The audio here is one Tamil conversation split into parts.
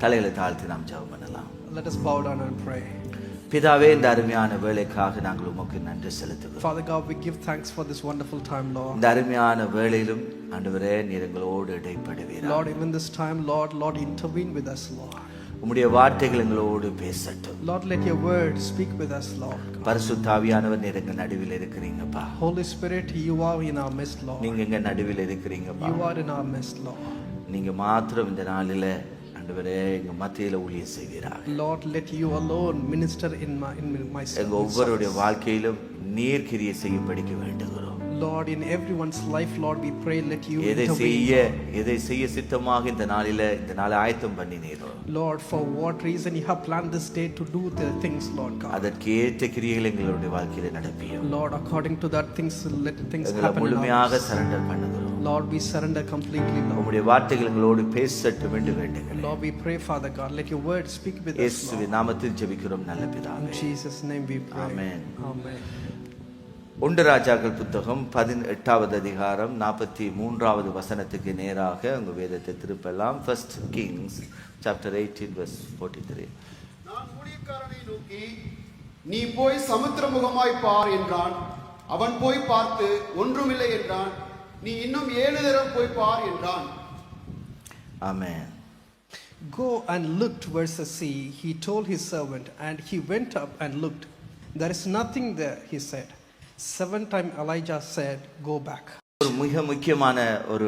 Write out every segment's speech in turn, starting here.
தலைகளை தாழ்த்தி நாம் ஜெபம் பண்ணலாம். Let us bow down and pray. பிதாவே, இந்த அருமையான வேளைக்காக நாங்கள் உமக்கு நன்றி செலுத்துகிறோம். Father God, we give thanks for this wonderful time, Lord. இந்த அருமையான வேளையிலும் ஆண்டவரே நீர் எங்களோடு இடைப்படுவீராக. Lord, even this time, Lord, intervene with us, Lord. உம்முடைய வார்த்தைகள் எங்களோடு பேசட்டும். Lord, let your word speak with us, Lord. பரிசுத்த ஆவியானவர் நீர் எங்க நடுவில் இருக்கிறீங்கப்பா. Holy Spirit, you are in our midst, Lord. நீங்க எங்க நடுவில் இருக்கிறீங்கப்பா. You are in our midst, Lord. நீங்க மாத்திரம் இந்த நாளிலே ஆண்டவரே எங்க மத்தியில ஊழியம் செய்வீராக. Lord, let you alone minister in my எங்க ஒவ்வொருடைய வாழ்க்கையிலும் நீர் கிரியை செய்யும்படிக்கு வேண்டுகிறோம். Lord, in everyone's life, Lord, we pray, let you எதை செய்ய சித்தமாக இந்த நாளை ஆயத்தம் பண்ணினீரோ. Lord, for what reason you have planned this day to do the things, Lord God. அதற்கேற்ற கிரியைகள் எங்களுடைய வாழ்க்கையில நடப்பியும். Lord, according to that things, let things happen. முழுமையாக சரண்டர் பண்ணுகிறோம். Lord, we surrender completely, Lord. உம்முடைய வார்த்தைகள் எங்களோடு பேசட்டும் என்று வேண்டுகிறேன். Lord, we pray, Father God, let your word speak with us, Lord. இயேசுவின் நாமத்தில் ஜெபிக்கிறோம் நல்ல பிதாவே. In Jesus' name we pray. Amen. Amen. ஒன்று ராஜாக்கள் புத்தகம் 18வது அதிகாரம் 43வது வசனத்துக்கு நேராக உங்க வேதத்தை திருப்பலாம். First Kings chapter 18 verse 43. நான் ஊழியக்காரனை நோக்கி, நீ போய் சமுத்திரமுகமாய் பார் என்றான். அவன் போய் பார்த்து ஒன்றுமில்லை என்றான். நீ இன்னும் 7 தடவை போய் பார் என்றான். Amen. Go and look towards the sea, he told his servant, and he went up and looked. There is nothing there, he said. 7 times Elijah said, go back. ஒரு மிக முக்கியமான ஒரு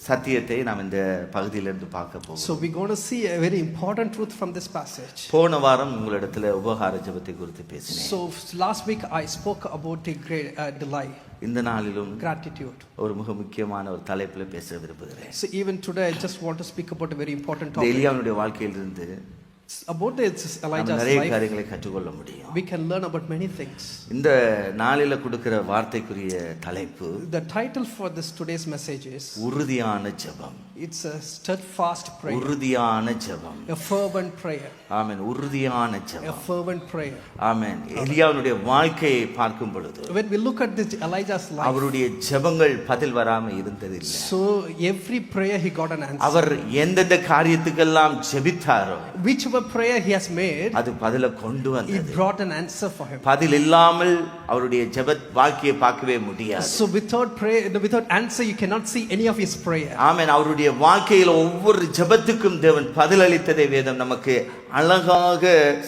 சத்தியத்தை நாம் இந்த பகுதியிலிருந்து பார்க்க போகிறோம். So we're going to see a very important truth from this passage. போன வாரம் உங்களிடத்துல உபகார ஜெபத்தை குறித்து பேசினேன். So last week I spoke about a great delight. இந்த நாளிலும் gratitude. ஒரு மிக முக்கியமான ஒரு தலைப்பில் பேச விரும்புகிறேன். So even today I just want to speak about a very important topic. எலியாவுடைய வாழ்க்கையிலிருந்து about Elijah's நிறைய life. காரியங்களை கற்றுக்கொள்ள முடியும். We can learn about many things. இந்த நாளில கொடுக்கிற வார்த்தைக்குரிய தலைப்பு, the title for this today's message is உறுதியான ஜெபம். It's a steadfast prayer. உறுதியான ஜெபம். A fervent prayer. ஆமென். உறுதியான ஜெபம். A fervent prayer. ஆமென். எலியாவுடைய வாழ்க்கையை பார்க்கும் பொழுது, when we look at this Elijah's life, அவருடைய ஜெபங்கள் பதில் வராம இருந்ததில்லை. so every prayer he got an answer. அவர் எந்தெந்த காரியத்துக்கெல்லாம் ஜெபித்தாரோ, whichever prayer he has made, அது பதில கொண்டு வந்தது. it brought an answer for him. பதில் இல்லாமல் அவருடைய ஜெப வாழ்க்கையை பார்க்கவே முடியாது. so without prayer, without answer, you cannot see any of his prayer. ஆமென். அவருடைய வாழ்க்கையில ஒவ்வொரு ஜெபத்துக்கும் தேவன் பதிலளித்ததை வேதம் நமக்கு அழகாக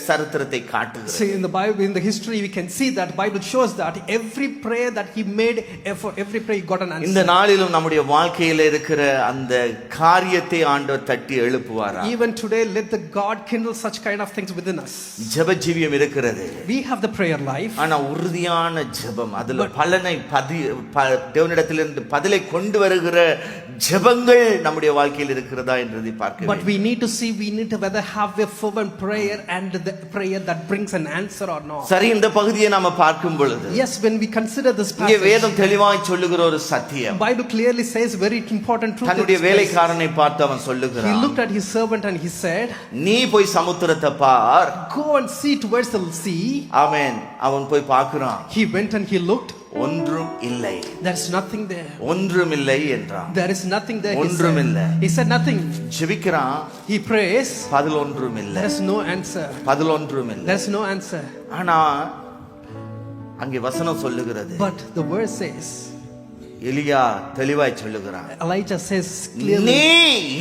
சரித்திரத்தை காட்டுகிறது. See, in the Bible, in the history, we can see that Bible shows that every prayer that he made, for every prayer he got an answer. இந்த நாளிலும் நம்முடைய வாழ்க்கையில இருக்கிற அந்த காரியத்தை ஆண்டவர் தட்டி எழுப்புவாரா? even today, let the God kindle such kind of things within us. ஜெப ஜீவியம் இருக்கிறது. we have the prayer life. ஆனா உறுதியான ஜெபம், அதுல பலனை தேவனிடத்திலிருந்து பதிலை கொண்டு வருகிற ஜெபங்கள் நம்முடைய வாழ்க்கையில் இருக்கிறதா என்றதை பார்க்க but we need to see, we need to whether have a fervent prayer and the prayer that brings an answer or not. சரி, இந்த பகுதியை நாம பார்க்கும் பொழுது, yes, when we consider this passage, இங்கே வேதம் தெளிவாய் சொல்லுகிற ஒரு சத்தியம், Bible clearly says very important truth. தன்னுடைய வேலைக்காரனை பார்த்து அவன் சொல்லுகிறான், he looked at his servant and he said, நீ போய் சமுத்திரத்தை பார். go and see towards the sea. ஆமென். அவன் போய் பார்க்கிறான். he went and he looked. ஒன்றும் இல்லை. there is nothing there. ஒன்றும் இல்லை என்றான். there is nothing there. ஒன்றும் இல்லை. he said nothing. ஜெபிக்கிறான். he prays. பதில் ஒன்றும் இல்லை. there is no answer. பதில் ஒன்றும் இல்லை. there is no answer. ஆனா அங்கே வசனம் சொல்லுகிறது, but the word says, எலியா தெளிவாய் சொல்லுகிறான், Elijah says clearly, நீ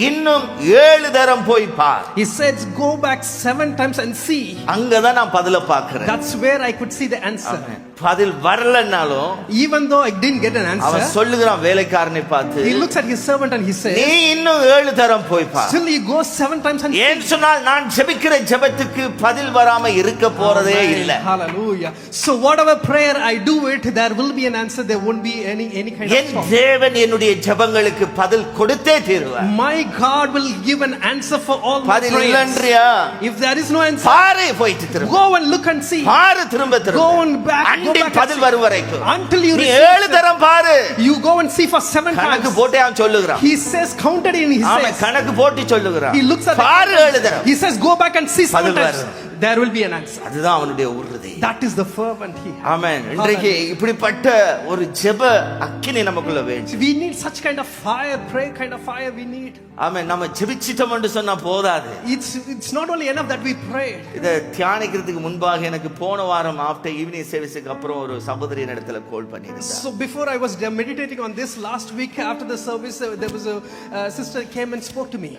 இன்னும் 7 தரம் போய் பார். he says go back 7 times and see. அங்கதான் நான் பதில பார்க்கிறேன். that's where I could see the answer. பதில் வரலனாலும், even though I didn't get an answer, அவன் சொல்லுகிறான் வேலைக்காரனை பார்த்து, he looks at his servant and he says, நீ இன்னும் 7 தரம் போய் பார். still he goes 7 times and ஏன் சொன்னால் நான் ஜெபிக்கிற ஜெபத்துக்கு பதில் வராம இருக்க போறதே இல்ல. hallelujah. so whatever prayer I do it, there will be an answer, there won't be any kind N of தேவன் என்னுடைய ஜெபங்களுக்கு பதில் கொடுத்தே தீருவார். my God will give an answer for all my பதில் prayers. இல்லன்றியா? if there is no answer, பாரு, போயிட்டு திரும்ப go and look and see. பாரு, திரும்ப திரும்ப go and back, go anti back பதில் வரும் வரைக்கும் until you நீ receive 7 தரம் பாரு. you go and see for 7 கணக்கு times. போட்டே அவன் சொல்லுகிறான். he says counted in, he அவன் says கணக்கு போட்டு சொல்லுகிறான். he looks at பாரு 7 தரம். he says go back and see 7 பதில் times. வரும். there will be an answer. அதுதான் அவனுடைய உறுதி. That is the fervent he had. ஆமென். இன்றைக்கு இப்படிப்பட்ட ஒரு ஜெப அக்கினி நமக்குள்ள வேண்டும். We need such kind of fire, prayer kind of fire we need. ஆமென். நம்ம ஜெபிச்சிட்டோம் என்று சொன்னா போதாது. It's not only enough that we pray. இத தியானிக்கிறதுக்கு முன்பாக எனக்கு போன வாரம் ஆஃப்டர் ஈவினிங் சர்வீஸ்க்கு அப்புறம் ஒரு சகோதரியின் இடத்துல கால் பண்ணியிருந்தார். So before I was meditating on this last week after the service, there was a sister came and spoke to me.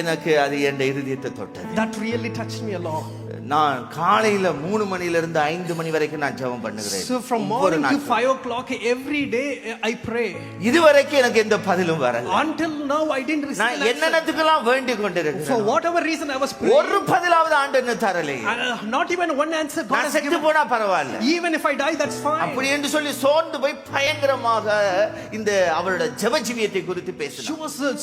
எனக்கு அது என் இதயத்தை தொட்டது. That really touched me a lot. நான் காலையில 3 மணில இருந்து 5 மணி வரைக்கும் நான் ஜெபம் பண்ணுகிறேன். So from morning to 5 o'clock every day I pray. இதுவரைக்கும் எனக்கு எந்த பதிலும் வரல. Until now I didn't receive. நான் என்னென்னத்துக்கெல்லாம் வேண்டிக் கொண்டிருக்கிறேன். For whatever reason I was praying. ஒரு பதிலாவது ஆண்டவன் தரலை. Not even one answer God has given. செத்து போனா பரவாயில்லை. Even if I die that's fine. அப்படி என்று சொல்லி சோர்ந்து போய் பயங்கரமாக இந்த அவளுடைய ஜெப ஜீவியத்தை குறித்து பேசினார்.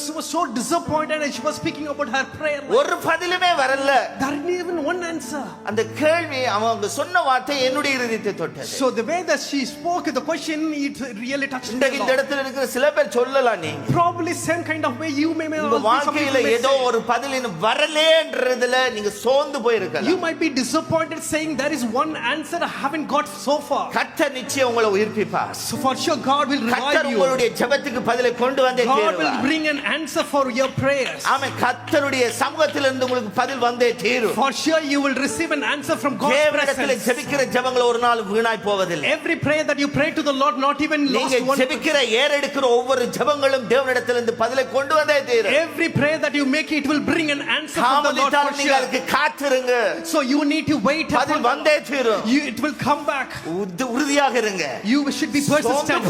She was so disappointed and she was speaking about her prayer. ஒரு பதிலுமே வரல. There isn't even one answer. அந்த கேள்வி அவங்க சொன்ன வார்த்தை என்னுடைய இதயத்தை தொட்டது. So the way that she spoke the question it really touched me. இந்த இடத்துல இருக்கிற சில பேர் சொல்லலாம் நீ probably same kind of way you may உங்க வாழ்க்கையில ஏதோ ஒரு பதில் இன்னும் வரலன்றதுல நீங்க சோர்ந்து போய் இருக்கலாம். You might be disappointed saying there is one answer I haven't got so far. கர்த்தர் நிச்சயம் உங்களை உயிர்ப்பிப்பார். So for sure God will revive கர்த்தர் you. உங்களுடைய ஜெபத்துக்கு பதிலை கொண்டு வந்தே தீருவார். God will bring an answer for your prayers. ஆமென். கர்த்தருடைய சமூகத்திலிருந்து உங்களுக்கு பதில் வந்தே தீரும். For sure you will receive an answer from God's தேவனிடத்தில் presence. ஜெபிக்கிற ஜெபங்கள் ஒரு நாள் வீணாய் போவதில்லை. Every prayer that you pray to the Lord not even lost நீங்க one. ஜெபிக்கிற ஏறெடுக்கிற ஒவ்வொரு ஜெபங்களும் தேவனிடத்திலிருந்து பதிலை கொண்டு வந்தே தீரும். Every prayer that you make it will bring an answer from the Lord for நீங்க sure. அதுக்கு காத்திருங்க. So you need to wait. பதில் வந்தே தீரும். It will come back. உறுதியாக இருங்க. You should be persistent.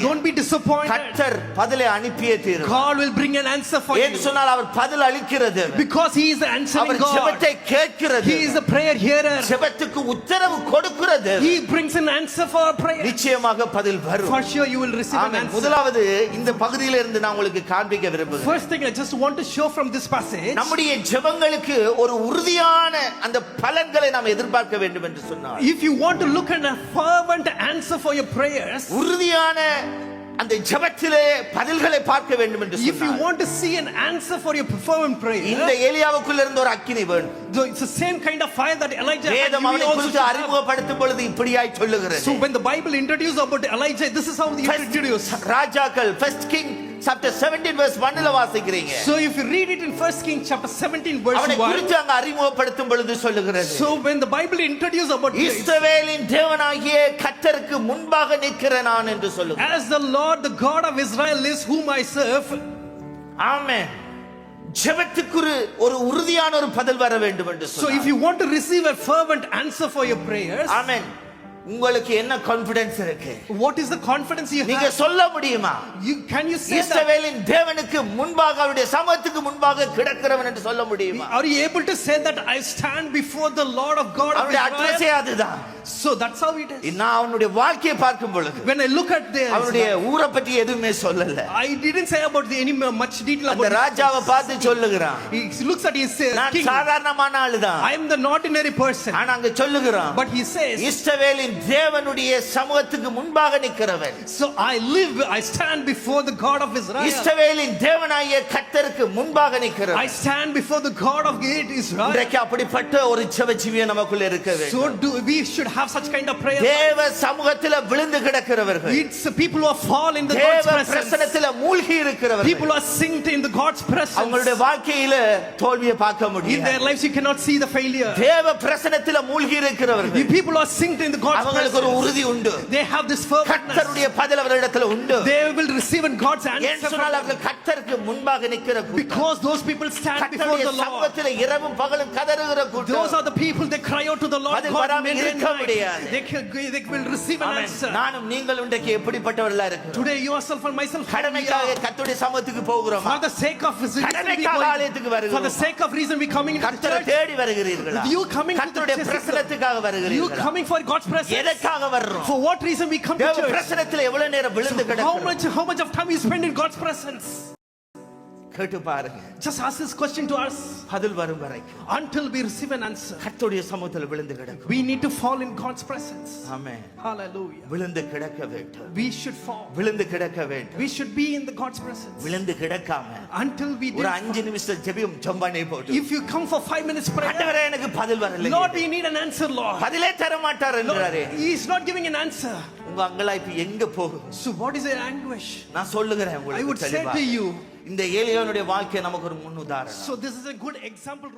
Don't be disappointed. கர்த்தர் பதிலை அனுப்பியே தீரும். God will bring an answer for you. ஏன் சொன்னால் அவர் பதில் அளிக்கிறது. Because he is the answering our God. ஜெபத்தை கேட்கிறது. He is the prayer hearer. ஜெபத்துக்கு உத்தரவு கொடுக்கிறது. He brings an answer for our prayer. நிச்சயமாக பதில் வரும். For sure you will receive an answer. முதலாவது இந்த பகுதியில இருந்து நான் உங்களுக்கு காண்பிக்க விரும்புகிறேன். First thing I just want to show from this passage. நம்முடைய ஜெபங்களுக்கு ஒரு உறுதியான அந்த பலன்களை நாம் எதிர்பார்க்க வேண்டும் என்று சொன்னார். If you want to look at a fervent answer for your prayers, உறுதியான அந்த ஜெபத்திலே பதில்களை பார்க்க வேண்டும் என்று சொன்னார். if you want to see an answer for your fervent prayer, இந்த எலியாவுக்குள்ள இருந்து ஒரு அக்கினி வேணும். it's the same kind of fire that Elijah had. வேதம் அவனை குறித்து அறிமுகப்படுத்தும் பொழுது இப்படியாய் சொல்லுகிறது. So when the Bible introduces about Elijah, this is how they introduce. ராஜாக்கள் first king chapter 17 verse 1 ல வாசிக்கிறீங்க. So if you read it in 1 King chapter 17 verse 1, அவனை குறித்து அங்க அறிமுகப்படுத்தும் பொழுது சொல்லுகிறது. So when the Bible introduces about இஸ்ரவேலின் தேவனாகிய கர்த்தருக்கு முன்பாக நிற்கிற நான் என்று சொல்லுகிறது. as the Lord the God of Israel is whom I serve. ஆமென். ஜெபத்துக்கு ஒரு உறுதியான ஒரு பதில் வர வேண்டும் என்று So சொன்னார். if you want to receive a fervent answer for your prayers, ஆமென். உங்களுக்கு என்ன கான்ஃபிடன்ஸ் இருக்கு? what is the confidence you நீங்க have? சொல்ல முடியுமா? Can you say that? இஸ்ரவேலின் தேவனுக்கு முன்பாக அவருடைய சமூகத்துக்கு முன்பாக கிடக்கிறவன் என்று சொல்ல முடியுமா? Are you able to say that I stand before the Lord of God of அவருடைய அட்ரஸே Israel? அதுதான். So that's how it is. நான் அவனுடைய வாழ்க்கையை பார்க்கும் பொழுது When I look at this, அவருடைய ஊரை பற்றி எதுவுமே சொல்லல. I didn't say about the any much detail அந்த about ராஜாவை பார்த்து சொல்லுகிறான். He looks at his நான் king. சாதாரணமான ஆளுதான். I am the ordinary person. ஆனா அங்க சொல்லுகிறான். But he says, இஸ்ரவேலின் தேவனுடைய சமூகத்துக்கு முன்பாக நிற்கிறவன். so I stand before the God of Israel. இஸ்ரவேலின் தேவனாகிய கர்த்தருக்கு முன்பாக நிற்கிறவன். I stand before the God of Israel. இன்றைக்கு அப்படிப்பட்ட ஒரு ஜெப ஜீவியம் நமக்குள்ள இருக்க வேண்டும். So we should have such kind of prayer. தேவ சமூகத்தில விழுந்து கிடக்கிறவர்கள். It's people who fall in the God's தேவ presence. பிரசன்னத்தில மூழ்கி இருக்கிறவர்கள். People are sink in the God's presence. அவங்களுடைய வாழ்க்கையில தோல்வியை பார்க்க In முடியாது. their lives you cannot see the failure. தேவ பிரசன்னத்தில மூழ்கி இருக்கிறவர்கள். If people are sink in the God's அவங்களுக்கு ஒரு presence, உறுதி உண்டு. they have this ferventness. கர்த்தருடைய பதில் அவர்களிடத்தில் உண்டு. They will receive in God's ஏன் answer சொன்னால் அவர்கள் கர்த்தருக்கு முன்பாக நிற்கிற கூட்டம். because those people stand before கர்த்தருடைய the Lord. சமூகத்தில இரவும் பகலும் கதறுகிற கூட்டம். Those are the people they cry out to the Lord பதில் God வராமல் day and இருக்க night. முடியாது. They will receive an amen. answer. நானும் நீங்கள் இன்றைக்கு எப்படிப்பட்டவர்களா இருக்கிறோம்? Today yourself and myself கடமைக்காக கர்த்தருடைய சமூகத்துக்கு போகிறோம். for the sake of reason கடமைக்காக ஆலயத்துக்கு for வருகிறோம். the sake of reason we coming into the கர்த்தரை church. தேடி வருகிறீர்களா? You coming to the கர்த்தருடைய church. பிரசன்னத்துக்காக You வருகிறீர்களா? coming for God's presence. எதற்காக வர்றோம்? For what reason we come to தேவ church? பிரசன்னத்தில எவ்வளவு நேரம் விழுந்து How கிடக்கிறோம்? much of time you spend in God's presence? கேட்டு பாருங்க. Just ask this question to us. பதில் வரும் வரைக்கும் Until we receive an answer, கர்த்தருடைய சமூகத்தில் விழுந்து கிடக்கும். we need to fall in God's presence. Amen. Hallelujah. விழுந்து கிடக்க வேண்டும். We should fall. விழுந்து கிடக்க வேண்டும். We should be in the God's presence. விழுந்து கிடக்காம Until we ஒரு did. 5 நிமிஷம் ஜெபம் ஜெபனே போடு. If you come for 5 minutes prayer, ஆண்டவரே எனக்கு பதில் வரல. Lord, we need an answer, Lord. பதிலே தர மாட்டார் என்றாரே. He is not giving an answer. உங்க அங்கலாய்ப்பு எங்க போகும்? So what is your anguish? நான் சொல்லுகிறேன் I உங்களுக்கு would say தெளிவா. to you. இந்த ஏலியானுடைய வாழ்க்கை நமக்கு ஒரு முன்னுதாரணம். So this is a good example.